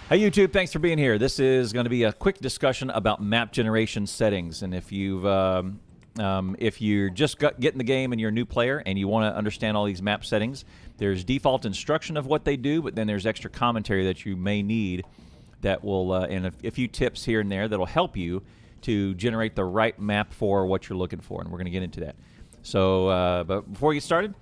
Hey YouTube, thanks for being here. This is going to be a quick discussion about map generation settings. And if you're just getting the game and you're a new player and you want to understand all these map settings, there's default instruction of what they do, but then there's extra commentary that you may need that will, and a few tips here and there that'll help you to generate the right map for what you're looking for. And we're going to get into that. So, but before we get started,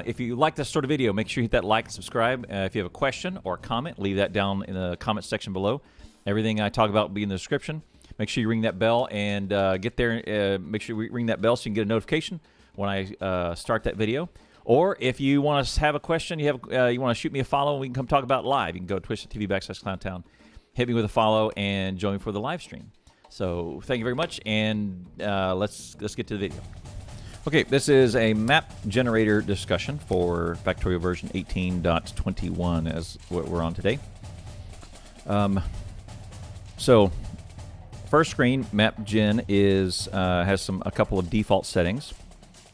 if you like this sort of video, make sure you hit that like and subscribe. If you have a question or a comment, leave that down in the comment section below. Everything I talk about will be in the description. Make sure you ring that bell and get there. Make sure you ring that bell so you can get a notification when I start that video. Or if you want to have a question, you want to shoot me a follow, we can come talk about it live. You can go to twitch.tv/ClownTown, hit me with a follow, and join me for the live stream. So thank you very much, and let's get to the video. Okay, this is a map generator discussion for Factorio version 18.21 as what we're on today. So, first screen, map gen has a couple of default settings,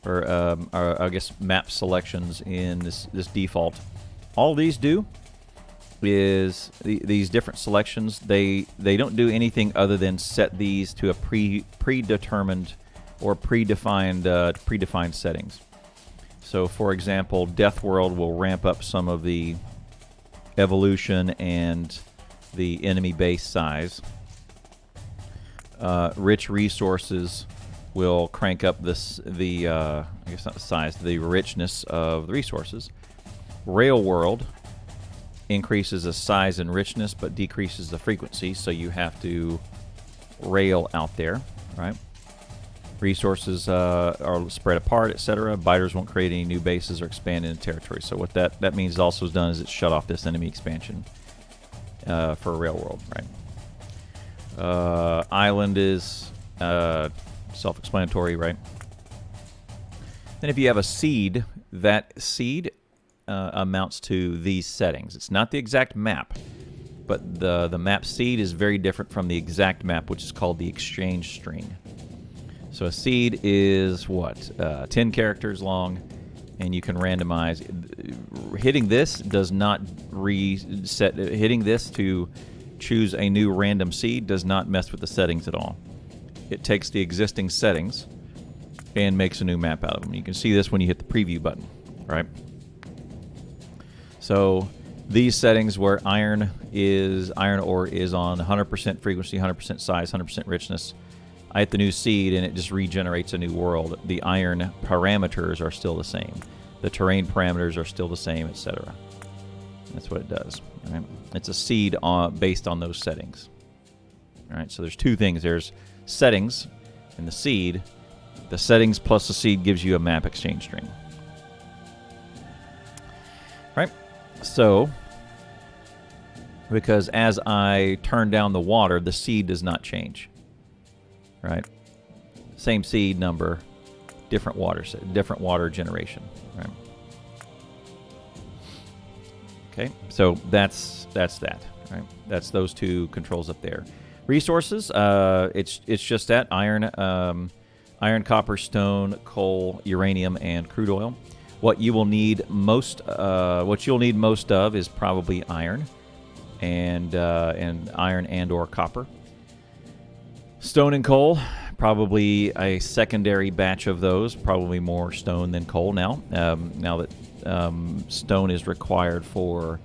or I guess map selections in this default. All these do is these different selections. They don't do anything other than set these to a predetermined or predefined settings. So, for example, Death World will ramp up some of the evolution and the enemy base size. Rich Resources will crank up I guess not the size, the richness of the resources. Rail World increases the size and richness, but decreases the frequency, so you have to rail out there, right? Resources are spread apart, etc. Biters won't create any new bases or expand into territory. So what that means also is done is it's shut off this enemy expansion for Rail World, right? Island is self-explanatory, right? Then if you have a seed, that seed amounts to these settings. It's not the exact map, but the map seed is very different from the exact map, which is called the exchange string. So a seed is what? 10 characters long, and you can randomize. Hitting this does not reset. Hitting this to choose a new random seed does not mess with the settings at all. It takes the existing settings and makes a new map out of them. You can see this when you hit the preview button, right? So these settings where iron ore is on 100% frequency, 100% size, 100% richness. I hit the new seed and it just regenerates a new world. The iron parameters are still the same. The terrain parameters are still the same, etc. That's what it does. Right? It's a seed based on those settings. All right, so there's two things. There's settings and the seed. The settings plus the seed gives you a map exchange string. Right? So, because as I turn down the water, the seed does not change. Right, same seed number, different water generation. Right. Okay, so that's that. Right, that's those two controls up there. Resources, it's just that iron, copper, stone, coal, uranium, and crude oil. What you'll need most of is probably iron, and iron and/or copper. Stone and coal, probably a secondary batch of those, probably more stone than coal now. Now that stone is required for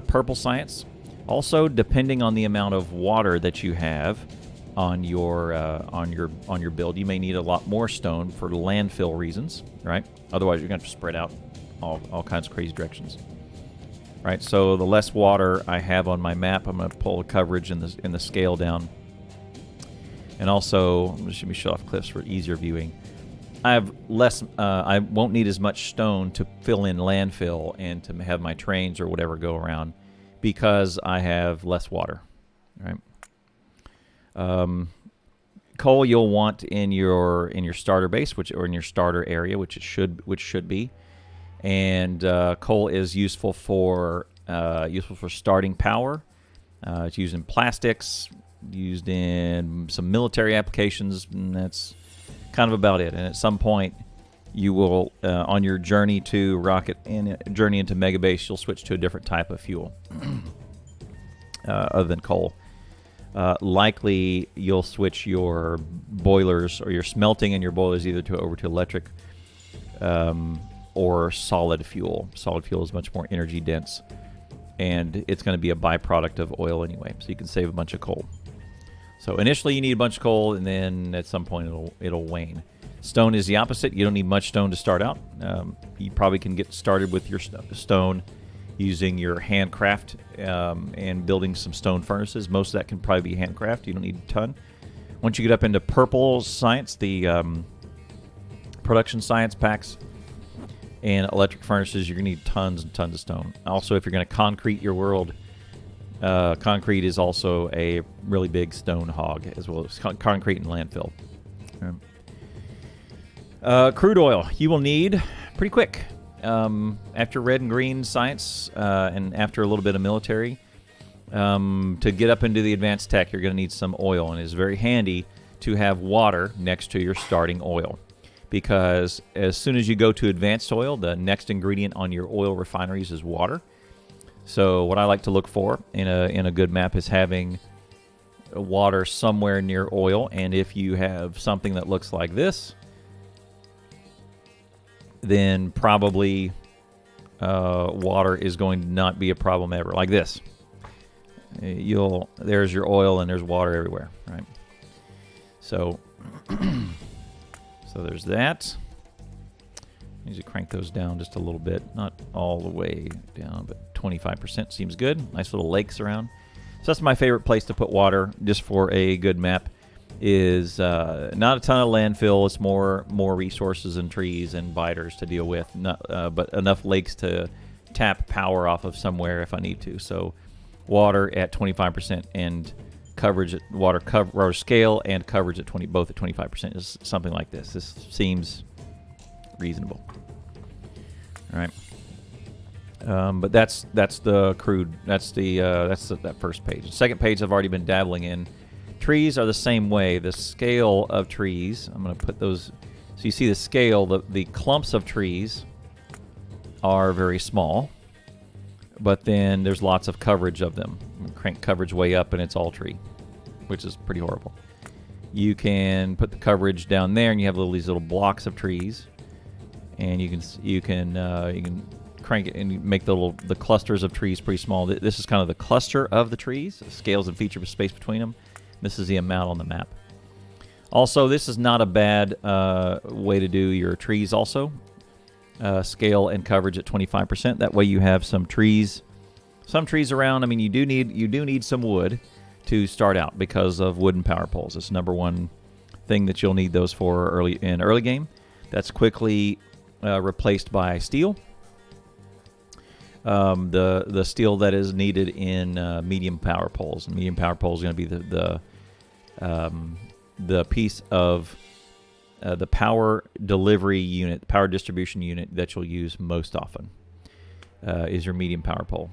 purple science. Also, depending on the amount of water that you have on your build, you may need a lot more stone for landfill reasons, right? Otherwise, you're going to spread out all kinds of crazy directions. Right. So the less water I have on my map, I'm going to pull the coverage in the scale down. And also, let me shut off cliffs for easier viewing. I have less. I won't need as much stone to fill in landfill and to have my trains or whatever go around because I have less water. Right. Coal you'll want in your starter base, or in your starter area, which should be. And coal is useful for starting power. It's used in plastics. Used in some military applications, and that's kind of about it. And at some point, you will, on your journey to rocket and journey into Megabase, you'll switch to a different type of fuel. other than coal. Likely you'll switch your boilers or your smelting and your boilers either over to electric or solid fuel. Solid fuel is much more energy dense, and it's going to be a byproduct of oil anyway, so you can save a bunch of coal. So initially you need a bunch of coal, and then at some point it'll wane. Stone is the opposite. You don't need much stone to start out. You probably can get started with your stone using your handcraft and building some stone furnaces. Most of that can probably be handcraft. You don't need a ton. Once you get up into purple science, the production science packs and electric furnaces, you're going to need tons and tons of stone. Also, if you're going to concrete your world, concrete is also a really big stone hog, as well as concrete and landfill. Crude oil you will need pretty quick. After red and green science and after a little bit of military, to get up into the advanced tech, you're going to need some oil, and it's very handy to have water next to your starting oil, because as soon as you go to advanced oil, the next ingredient on your oil refineries is water. So what I like to look for in a good map is having water somewhere near oil, and if you have something that looks like this, then probably water is going to not be a problem ever. Like this, there's your oil and there's water everywhere, right? So, so there's that. I need to crank those down just a little bit, not all the way down, but 25% seems good. Nice little lakes around. So that's my favorite place to put water, just for a good map. Is not a ton of landfill. It's more resources and trees and biters to deal with, but enough lakes to tap power off of somewhere if I need to. So water at 25% and coverage at water scale and coverage at both at 25% is something like this. This seems reasonable. All right. But that's the crude. That's that first page. The second page I've already been dabbling in. Trees are the same way. The scale of trees, I'm going to put those, so you see the scale, the clumps of trees are very small, but then there's lots of coverage of them. Crank coverage way up and it's all tree, which is pretty horrible. You can put the coverage down there and you have these little blocks of trees, and you can crank it and make the clusters of trees pretty small. This is kind of the cluster of the trees, scales and feature space between them. This is the amount on the map. Also, this is not a bad way to do your trees also. Scale and coverage at 25%. That way you have some trees around. I mean, you do need some wood to start out because of wooden power poles. It's number one thing that you'll need those for early game. That's quickly replaced by steel. The steel that is needed in medium power poles. And medium power poles is going to be the piece of the power delivery unit, the power distribution unit that you'll use most often is your medium power pole.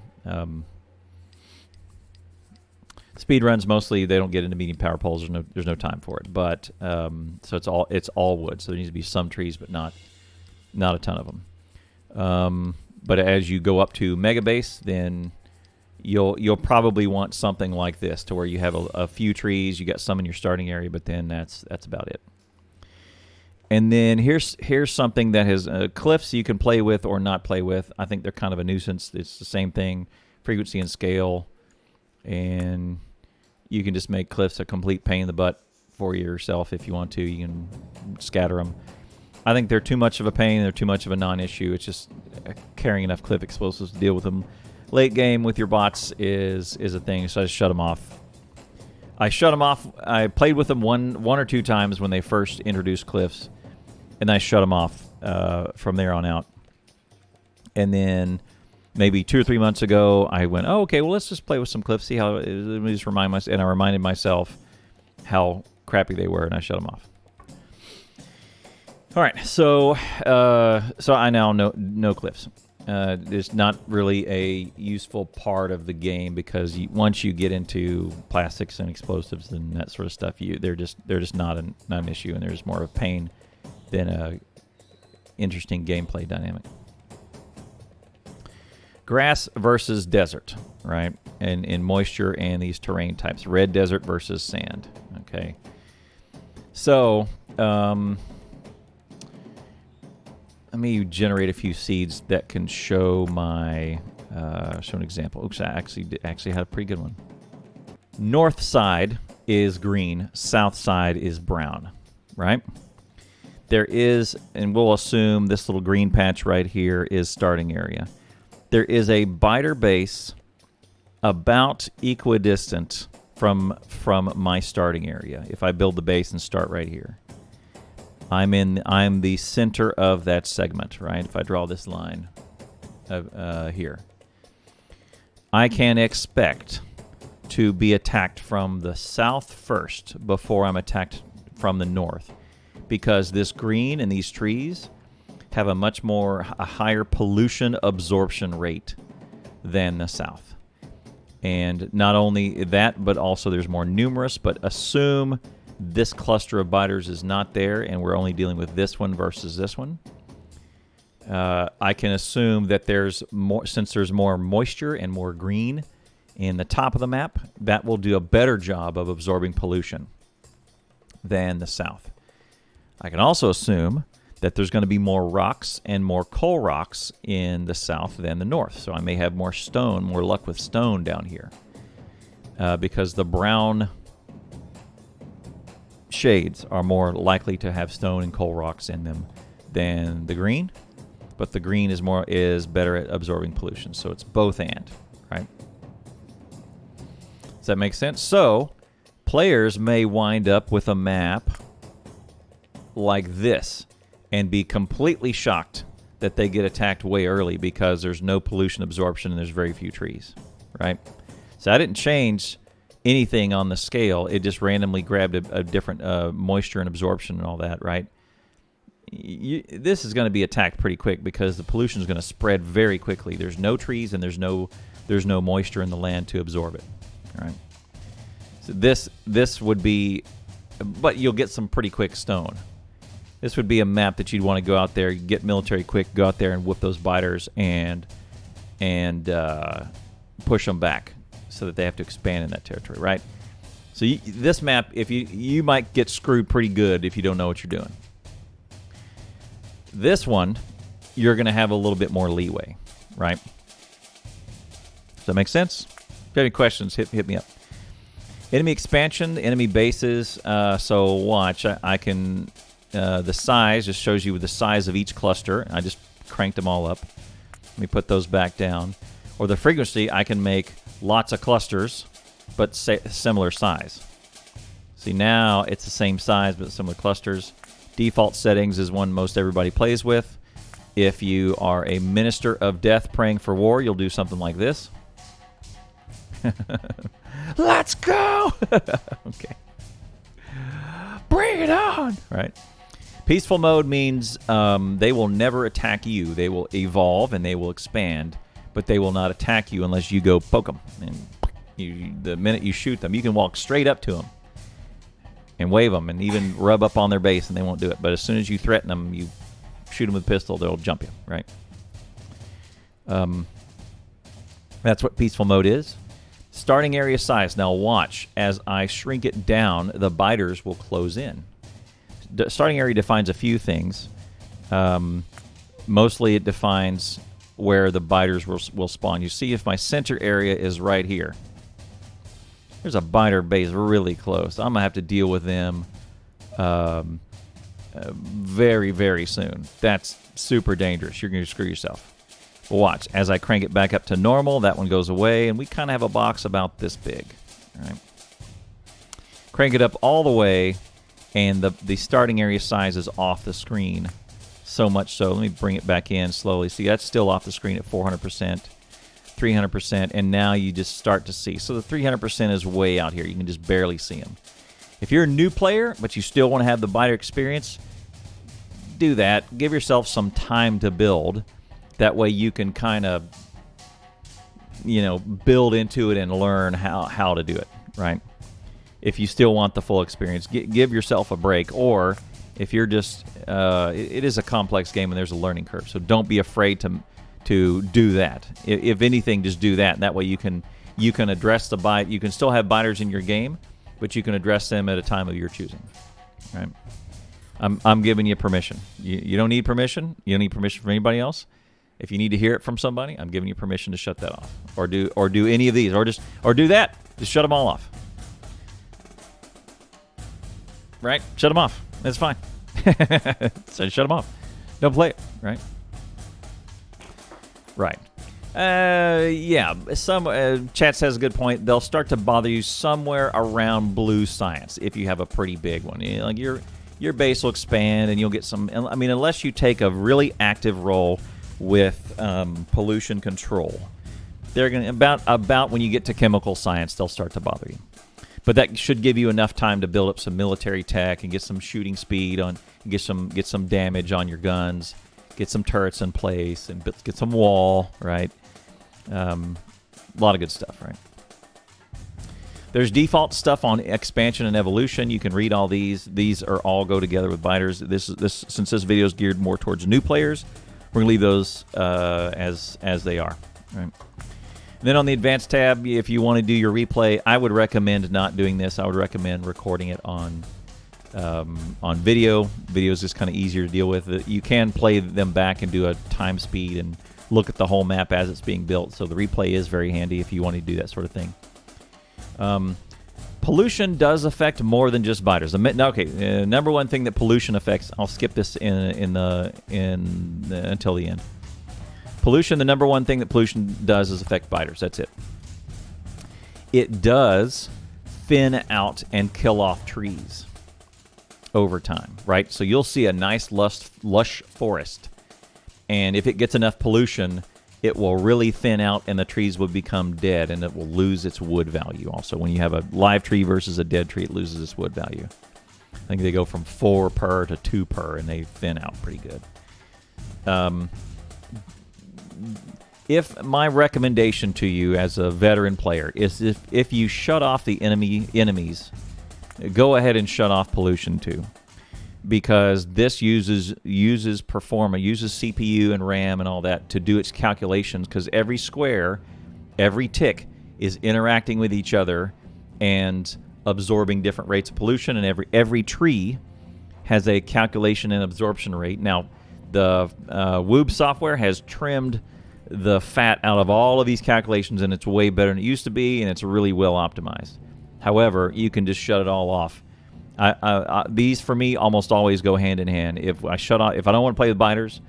Speed runs mostly they don't get into medium power poles. There's no time for it. But so it's all wood. So there needs to be some trees, but not a ton of them. But as you go up to mega base, then you'll probably want something like this, to where you have a few trees, you got some in your starting area, but then that's about it. And then here's something that has cliffs you can play with or not play with. I think they're kind of a nuisance. It's the same thing, frequency and scale, and you can just make cliffs a complete pain in the butt for yourself if you want to. You can scatter them. I think they're too much of a pain. They're too much of a non-issue. It's just carrying enough cliff explosives to deal with them. Late game with your bots is a thing, so I just shut them off. I played with them one or two times when they first introduced cliffs, and I shut them off from there on out. And then maybe 2 or 3 months ago, I went, oh, okay, well, let's just play with some cliffs, see how. Let me just remind myself, and I reminded myself how crappy they were, and I shut them off. All right, so I now know no cliffs. It's not really a useful part of the game, because once you get into plastics and explosives and that sort of stuff, they're just not an issue, and they're just more of a pain than a interesting gameplay dynamic. Grass versus desert. right? And in moisture and these terrain types, red desert versus sand. Okay. So let me generate a few seeds that can show my show an example. Oops, I actually had a pretty good one. North side is green, south side is brown, right? There is, and we'll assume this little green patch right here is starting area. There is a biter base about equidistant from my starting area. If I build the base and start right here, I'm the center of that segment, right? If I draw this line here, I can expect to be attacked from the south first before I'm attacked from the north, because this green and these trees have a higher pollution absorption rate than the south. And not only that, but also there's more numerous, but assume this cluster of biters is not there and we're only dealing with this one versus this one. I can assume that there's more, since there's more moisture and more green in the top of the map, that will do a better job of absorbing pollution than the south. I can also assume that there's going to be more rocks and more coal rocks in the south than the north. So I may have more stone, more luck with stone down here. Because the brown shades are more likely to have stone and coal rocks in them than the green. But the green is better at absorbing pollution. So it's both and, right? Does that make sense? So players may wind up with a map like this and be completely shocked that they get attacked way early because there's no pollution absorption and there's very few trees, right? So I didn't change anything on the scale. It just randomly grabbed a different moisture and absorption and all that, right? This is going to be attacked pretty quick because the pollution is going to spread very quickly. There's no trees and there's no moisture in the land to absorb it, all right? So this would be, but you'll get some pretty quick stone. This would be a map that you'd want to go out there, get military quick, go out there and whoop those biters and push them back so that they have to expand in that territory, right? So this map, if you might get screwed pretty good if you don't know what you're doing. This one, you're going to have a little bit more leeway, right? Does that make sense? If you have any questions, hit me up. Enemy expansion, enemy bases. So watch, I can... the size just shows you the size of each cluster. I just cranked them all up. Let me put those back down. Or the frequency, I can make lots of clusters, but similar size. See, now it's the same size, but similar clusters. Default settings is one most everybody plays with. If you are a minister of death praying for war, you'll do something like this. Let's go! Okay. Bring it on! Right. Peaceful mode means they will never attack you. They will evolve and they will expand, but they will not attack you unless you go poke them. And the minute you shoot them, you can walk straight up to them and wave them and even rub up on their base and they won't do it. But as soon as you threaten them, you shoot them with a pistol, they'll jump you, right? That's what peaceful mode is. Starting area size. Now watch. As I shrink it down, the biters will close in. The starting area defines a few things. Mostly it defines where the biters will spawn. You see if my center area is right here. There's a biter base really close. I'm going to have to deal with them very, very soon. That's super dangerous. You're going to screw yourself. But watch. As I crank it back up to normal, that one goes away, and we kind of have a box about this big. All right. Crank it up all the way, and the starting area size is off the screen. So much so. Let me bring it back in slowly. See, that's still off the screen at 400%, 300%, and now you just start to see. So the 300% is way out here. You can just barely see them. If you're a new player, but you still want to have the biter experience, do that. Give yourself some time to build. That way you can kind of, build into it and learn how to do it, right? If you still want the full experience, give yourself a break. Or if you're just, it is a complex game and there's a learning curve. So don't be afraid to to do that. If anything, just do that. That way you can address the bite. You can still have biters in your game, but you can address them at a time of your choosing. Right? I'm giving you permission. You don't need permission. You don't need permission from anybody else. If you need to hear it from somebody, I'm giving you permission to shut that off, or do any of these, or do that. Just shut them all off. Right? Shut them off. That's fine. So shut them off. Don't play it. Right? Right. Yeah. Some chat says a good point. They'll start to bother you somewhere around blue science if you have a pretty big one. You know, like your base will expand and you'll get some. I mean, unless you take a really active role with pollution control, they're going to about when you get to chemical science, they'll start to bother you. But that should give you enough time to build up some military tech and get some shooting speed on, get some damage on your guns, get some turrets in place, and get some wall, right? A lot of good stuff, right? There's default stuff on expansion and evolution. You can read all these. These are all go together with biters. Since this video is geared more towards new players, we're gonna leave those as they are, right? And then on the advanced tab, if you want to do your replay, I would recommend not doing this. I would recommend recording it on video. Video is just kind of easier to deal with. You can play them back and do a time speed and look at the whole map as it's being built. So the replay is very handy if you want to do that sort of thing. Pollution does affect more than just biters. Number one thing that pollution affects. I'll skip this until the end. Pollution, the number one thing that pollution does is affect biters. That's it. It does thin out and kill off trees over time, right? So you'll see a nice lush forest, and if it gets enough pollution, it will really thin out and the trees will become dead, and it will lose its wood value also. When you have a live tree versus a dead tree, it loses its wood value. I think they go from 4 per to 2 per, and they thin out pretty good. If my recommendation to you as a veteran player is if you shut off the enemies, go ahead and shut off pollution too, because this uses CPU and RAM and all that to do its calculations, because every square, every tick is interacting with each other and absorbing different rates of pollution, and every tree has a calculation and absorption rate. Now, the Woob software has trimmed the fat out of all of these calculations, and it's way better than it used to be, and it's really well optimized. However, you can just shut it all off. These, for me, almost always go hand in hand. If I don't want to play with biters,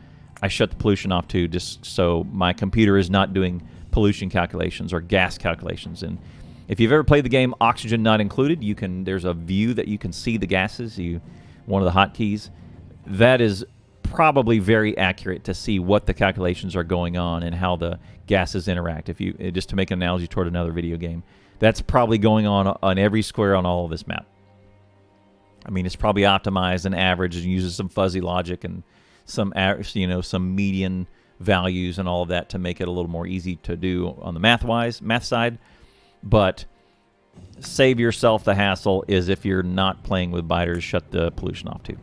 I shut the pollution off too, just so my computer is not doing pollution calculations or gas calculations. And if you've ever played the game Oxygen Not Included, there's a view that you can see the gases. One of the hotkeys. That is probably very accurate to see what the calculations are going on and how the gases interact. Just to make an analogy toward another video game, that's probably going on every square on all of this map. I mean, it's probably optimized and averaged and uses some fuzzy logic and some median values and all of that to make it a little more easy to do on the math side. But save yourself the hassle. Is if you're not playing with biters, shut the pollution off too.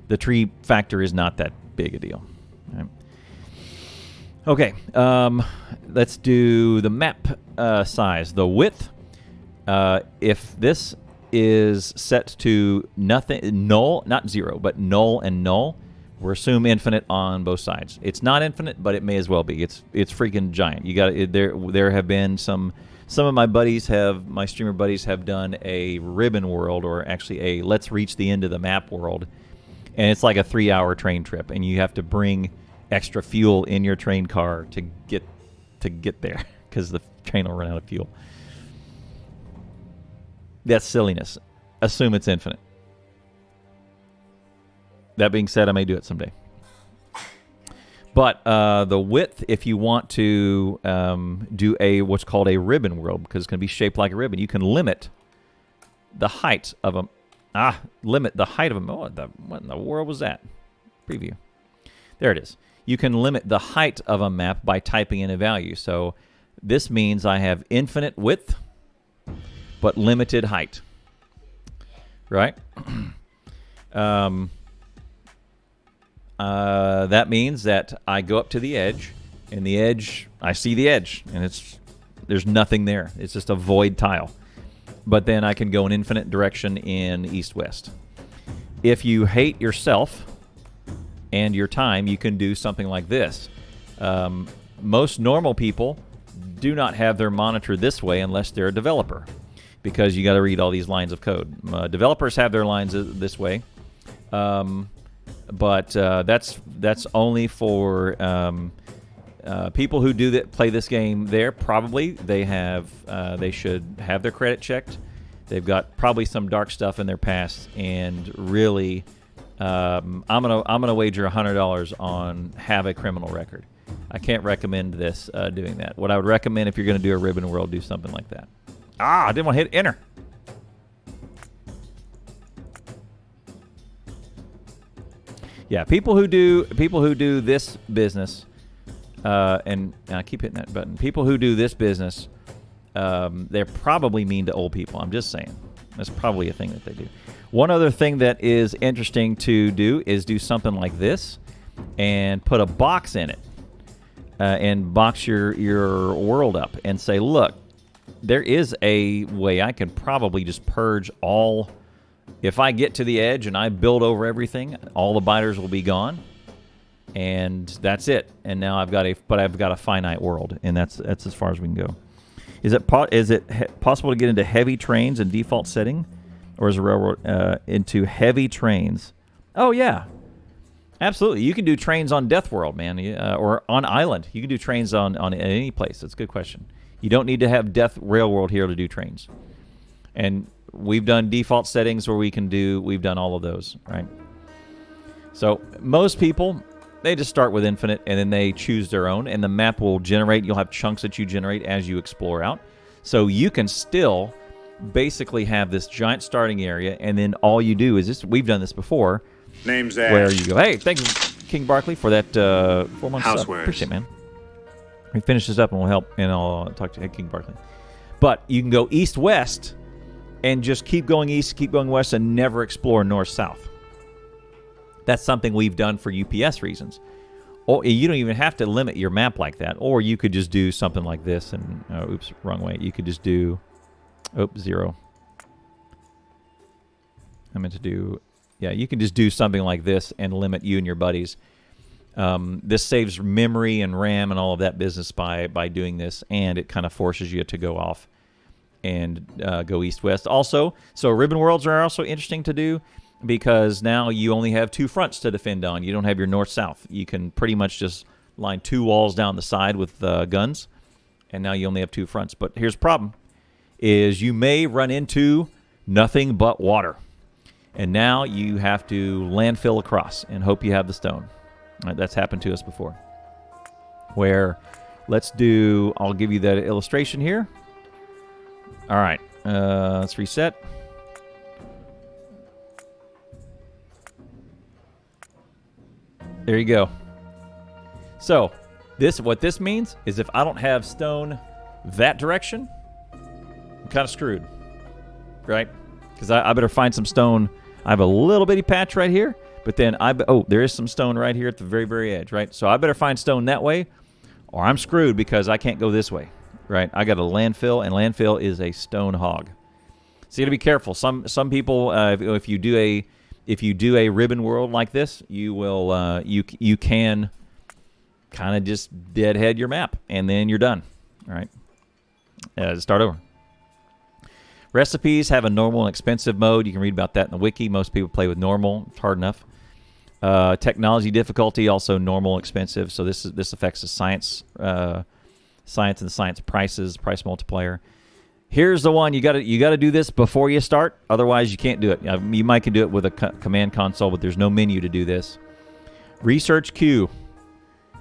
The tree factor is not that big a deal. Right. Okay, let's do the map size. The width, if this is set to null, not 0, but null and null, we're assume infinite on both sides. It's not infinite, but it may as well be. It's freaking giant. You got there have been some of my streamer buddies have done a ribbon world, or actually a let's reach the end of the map world. And it's like a 3-hour train trip, and you have to bring extra fuel in your train car to get there, because the train will run out of fuel. That's silliness. Assume it's infinite. That being said, I may do it someday. But the width, if you want to do what's called a ribbon world, because it's going to be shaped like a ribbon, you can limit the height of a limit the height of a... what in the world was that? Preview. There it is. You can limit the height of a map by typing in a value. So this means I have infinite width, but limited height. Right? that means that I go up to the edge, and the edge, I see the edge, and there's nothing there. It's just a void tile. But then I can go an infinite direction in east-west. If you hate yourself and your time, you can do something like this. Most normal people do not have their monitor this way unless they're a developer, because you got to read all these lines of code. Developers have their lines this way, but that's only for people who play this game. They should have their credit checked. They've got probably some dark stuff in their past, and really, I'm gonna wager $100 on have a criminal record. I can't recommend this doing that. What I would recommend, if you're going to do a ribbon world, do something like that. I didn't want to hit enter. Yeah, people who do this business, and I keep hitting that button. People who do this business, they're probably mean to old people. I'm just saying. That's probably a thing that they do. One other thing that is interesting to do is do something like this and put a box in it, and box your world up and say, look, there is a way I can probably just purge all. If I get to the edge and I build over everything, all the biters will be gone, and that's it. And now I've got a finite world, and that's as far as we can go. Is it possible to get into heavy trains in default setting, or is a railroad into heavy trains? Oh yeah, absolutely. You can do trains on Death World, man, or on Island. You can do trains on any place. That's a good question. You don't need to have Death Railworld here to do trains. And we've done default settings where we've done all of those, right? So most people, they just start with infinite, and then they choose their own, and the map will generate. You'll have chunks that you generate as you explore out. So you can still basically have this giant starting area, and then all you do is this. We've done this before. Name's Ash. Where you go, hey, thank you, King Barkley, for that 4 months sub. Appreciate it, man. We finish this up, and we'll help, and I'll talk to King Barkley. But you can go east-west and just keep going east, keep going west, and never explore north-south. That's something we've done for UPS reasons. Or you don't even have to limit your map like that. Or you could just do something like this and, oops, wrong way. You could just do, 0. I meant to do, yeah, you can just do something like this and limit you and your buddies. This saves memory and RAM and all of that business by doing this, and it kind of forces you to go off and go east-west. Also, so ribbon worlds are also interesting to do, because now you only have 2 fronts to defend on. You don't have your north-south. You can pretty much just line 2 walls down the side with guns, and now you only have 2 fronts. But here's the problem, is you may run into nothing but water. And now you have to landfill across and hope you have the stone. That's happened to us before. Where, I'll give you that illustration here. All right, let's reset. There you go. So, what this means is if I don't have stone that direction, I'm kind of screwed, right? Because I better find some stone. I have a little bitty patch right here, but then there is some stone right here at the very, very edge, right? So I better find stone that way, or I'm screwed because I can't go this way, right? I got a landfill, and landfill is a stone hog. So you got to be careful. Some people, if you do a ribbon world like this, you will you can kind of just deadhead your map, and then you're done. All right, start over. Recipes have a normal and expensive mode. You can read about that in the wiki. Most people play with normal. It's hard enough. Technology difficulty, also normal, expensive. So this affects the science and the science prices, price multiplier. Here's the one, you got to do this before you start. Otherwise, you can't do it. You might can do it with a command console, but there's no menu to do this. Research queue.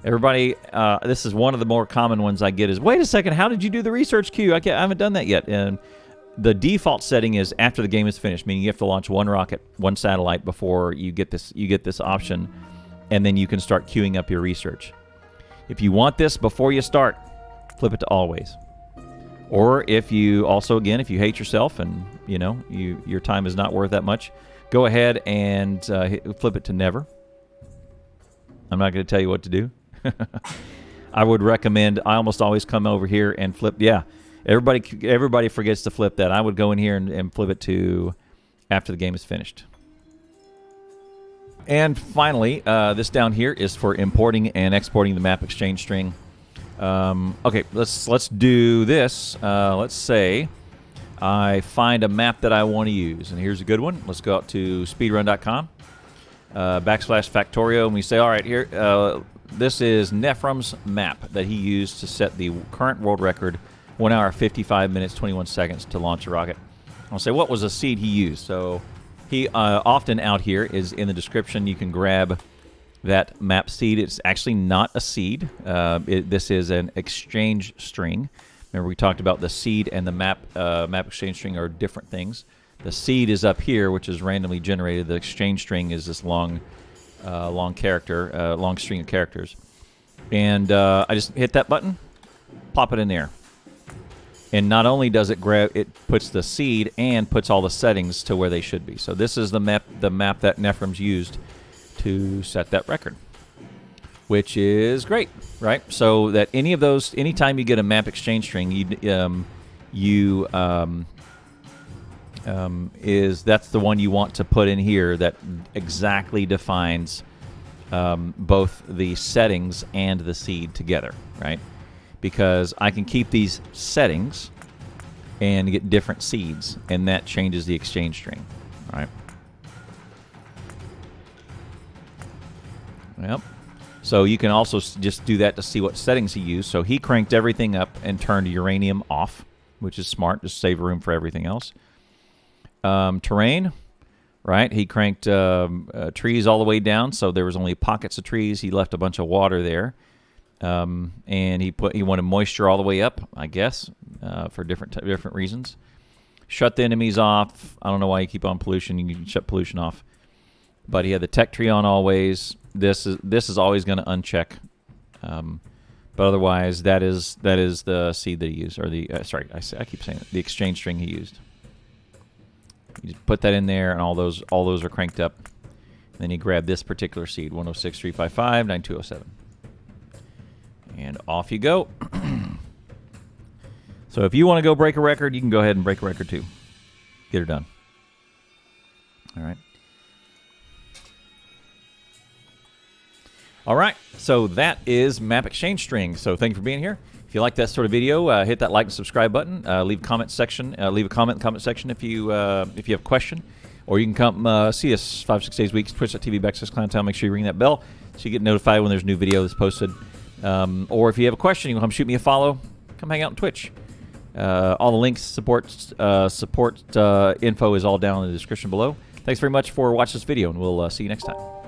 Everybody, this is one of the more common ones I get is, wait a second, how did you do the research queue? I haven't done that yet. And the default setting is after the game is finished, meaning you have to launch 1 rocket, 1 satellite before you get this option, and then you can start queuing up your research. If you want this before you start, flip it to always. Or if you hate yourself and your time is not worth that much, go ahead and flip it to never. I'm not going to tell you what to do. I would recommend, I almost always come over here and flip. Yeah, everybody forgets to flip that. I would go in here and flip it to after the game is finished. And finally, this down here is for importing and exporting the map exchange string. Okay, let's do this. Let's say I find a map that I want to use, and here's a good one. Let's go out to speedrun.com, /Factorio, and we say, all right, here, this is Nephrem's map that he used to set the current world record, 1 hour, 55 minutes, 21 seconds to launch a rocket. I'll say, what was the seed he used? So he often out here is in the description. You can grab that map seed. It's actually not a seed. This is an exchange string. Remember, we talked about the seed and the map exchange string are different things. The seed is up here, which is randomly generated. The exchange string is this long string of characters. And I just hit that button, pop it in there. And not only does it grab, it puts the seed and puts all the settings to where they should be. So this is the map that Nephrem's used to set that record, which is great, right? So that anytime you get a map exchange string, that's the one you want to put in here that exactly defines both the settings and the seed together, right? Because I can keep these settings and get different seeds, and that changes the exchange string, right? Yep. So you can also just do that to see what settings he used. So he cranked everything up and turned uranium off, which is smart, just save room for everything else. Terrain, right? He cranked trees all the way down, so there was only pockets of trees. He left a bunch of water there. And he wanted moisture all the way up, I guess, for different reasons. Shut the enemies off. I don't know why you keep on pollution. You can shut pollution off. But he had the tech tree on always. This is always going to uncheck. But otherwise, that is the seed that he used, or the I keep saying it, the exchange string he used. You just put that in there, and all those are cranked up. And then you grab this particular seed, 106.355.9207. And off you go. So if you want to go break a record, you can go ahead and break a record too. Get her done. All right. All right. So that is Map Exchange String. So thank you for being here. If you like that sort of video, hit that like and subscribe button. Leave a comment section. Leave a comment in the comment section if you have a question. Or you can come see us 5-6 days a week. Twitch.tv/ClownTown. Make sure you ring that bell so you get notified when there's a new video that's posted. Or if you have a question, you can come shoot me a follow. Come hang out on Twitch. All the links, support info is all down in the description below. Thanks very much for watching this video, and we'll see you next time.